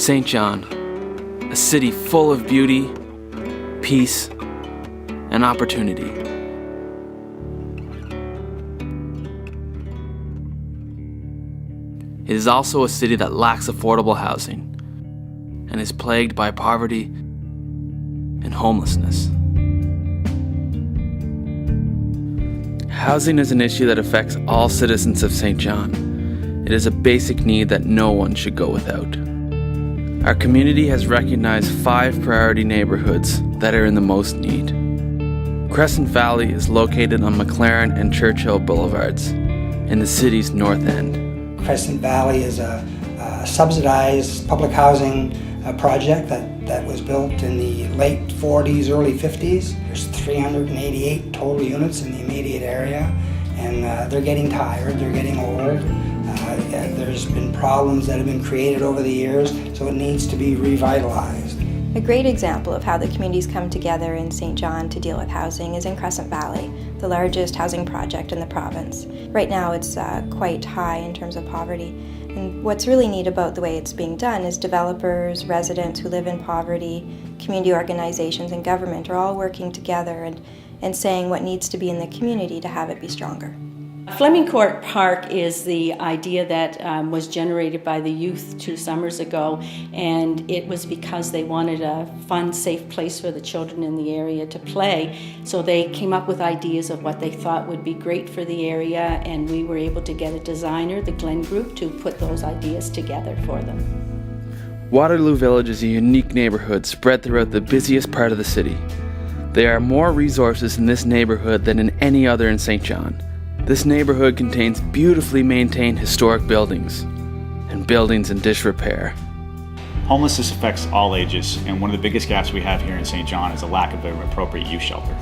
St. John, a city full of beauty, peace, and opportunity. It is also a city that lacks affordable housing and is plagued by poverty and homelessness. Housing is an issue that affects all citizens of St. John. It is a basic need that no one should go without. Our community has recognized 5 priority neighborhoods that are in the most need. Crescent Valley is located on McLaren and Churchill Boulevards in the city's north end. Crescent Valley is a subsidized public housing project that was built in the late 40s, early 50s. There's 388 total units in the immediate area, and they're getting tired, they're getting old. There's been problems that have been created over the years, so it needs to be revitalized. A great example of how the communities come together in St. John to deal with housing is in Crescent Valley, the largest housing project in the province. Right now it's quite high in terms of poverty. And what's really neat about the way it's being done is developers, residents who live in poverty, community organizations, and government are all working together and saying what needs to be in the community to have it be stronger. Fleming Court Park is the idea that was generated by the youth 2 summers ago, and it was because they wanted a fun, safe place for the children in the area to play. So they came up with ideas of what they thought would be great for the area, and we were able to get a designer, the Glen Group, to put those ideas together for them. Waterloo Village is a unique neighborhood spread throughout the busiest part of the city. There are more resources in this neighborhood than in any other in St. John. This neighborhood contains beautifully maintained historic buildings and buildings in disrepair. Homelessness affects all ages, and one of the biggest gaps we have here in St. John is a lack of an appropriate youth shelter.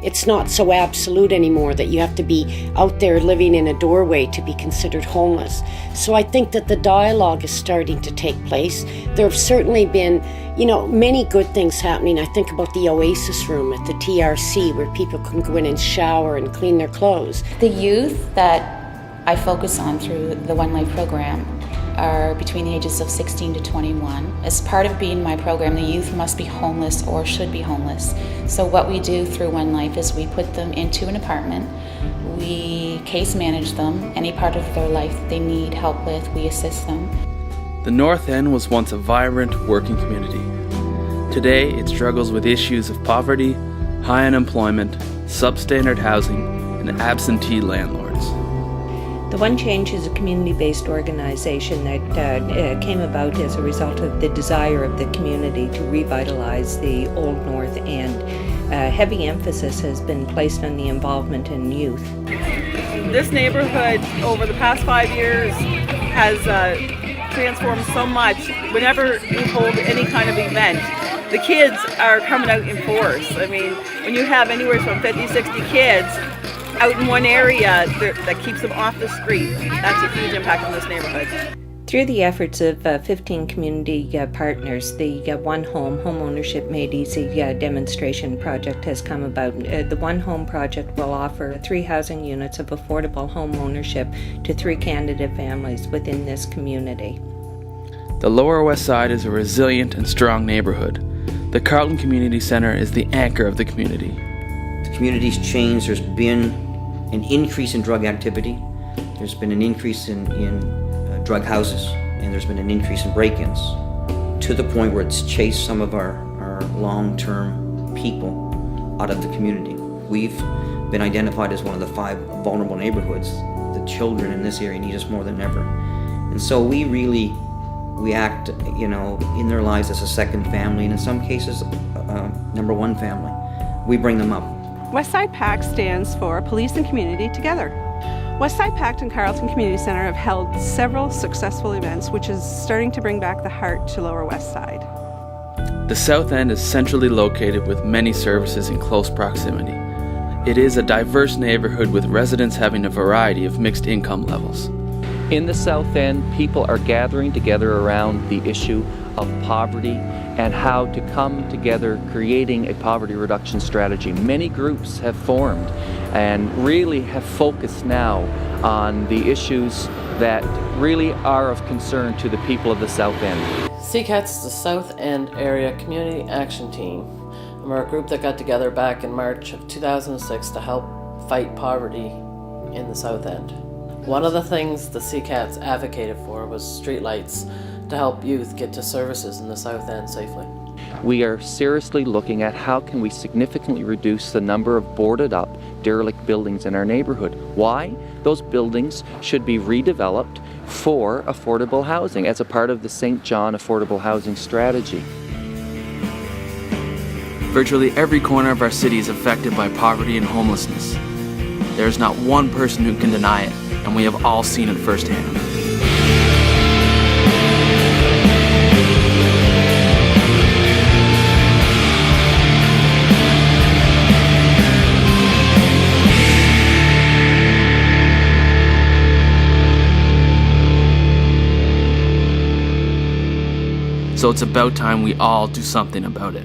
It's not so absolute anymore that you have to be out there living in a doorway to be considered homeless. So I think that the dialogue is starting to take place. There have certainly been, many good things happening. I think about the Oasis room at the TRC where people can go in and shower and clean their clothes. The youth that I focus on through the One Life program are between the ages of 16 to 21. As part of being my program, the youth must be homeless or should be homeless. So what we do through One Life is we put them into an apartment, we case manage them, any part of their life they need help with, we assist them. The North End was once a vibrant working community. Today, it struggles with issues of poverty, high unemployment, substandard housing, and absentee landlords. The One Change is a community-based organization that came about as a result of the desire of the community to revitalize the Old North End. Heavy emphasis has been placed on the involvement in youth. This neighborhood over the past 5 years has transformed so much. Whenever we hold any kind of event, the kids are coming out in force. I mean, when you have anywhere from 50, 60 kids out in one area that keeps them off the street, that's a huge impact on this neighborhood. Through the efforts of 15 community partners, the One Home Ownership Made Easy demonstration project has come about. The One Home project will offer 3 housing units of affordable home ownership to 3 candidate families within this community. The Lower West Side is a resilient and strong neighborhood. The Carleton Community Centre is the anchor of the community. The community's changed. There's been an increase in drug activity. There's been an increase in drug houses, and there's been an increase in break-ins to the point where it's chased some of our long-term people out of the community. We've been identified as one of the 5 vulnerable neighborhoods. The children in this area need us more than ever. And so we act, in their lives as a second family, and in some cases, number 1 family. We bring them up. Westside Pact stands for Police and Community Together. Westside Pact and Carleton Community Centre have held several successful events, which is starting to bring back the heart to Lower West Side. The South End is centrally located with many services in close proximity. It is a diverse neighborhood with residents having a variety of mixed income levels. In the South End, people are gathering together around the issue of poverty and how to come together creating a poverty reduction strategy. Many groups have formed and really have focused now on the issues that really are of concern to the people of the South End. CCATS is the South End Area Community Action Team, and we're a group that got together back in March of 2006 to help fight poverty in the South End. One of the things the CCATS advocated for was streetlights to help youth get to services in the South End safely. We are seriously looking at how can we significantly reduce the number of boarded up, derelict buildings in our neighborhood. Why? Those buildings should be redeveloped for affordable housing as a part of the St. John Affordable Housing Strategy. Virtually every corner of our city is affected by poverty and homelessness. There is not one person who can deny it, and we have all seen it firsthand. So it's about time we all do something about it.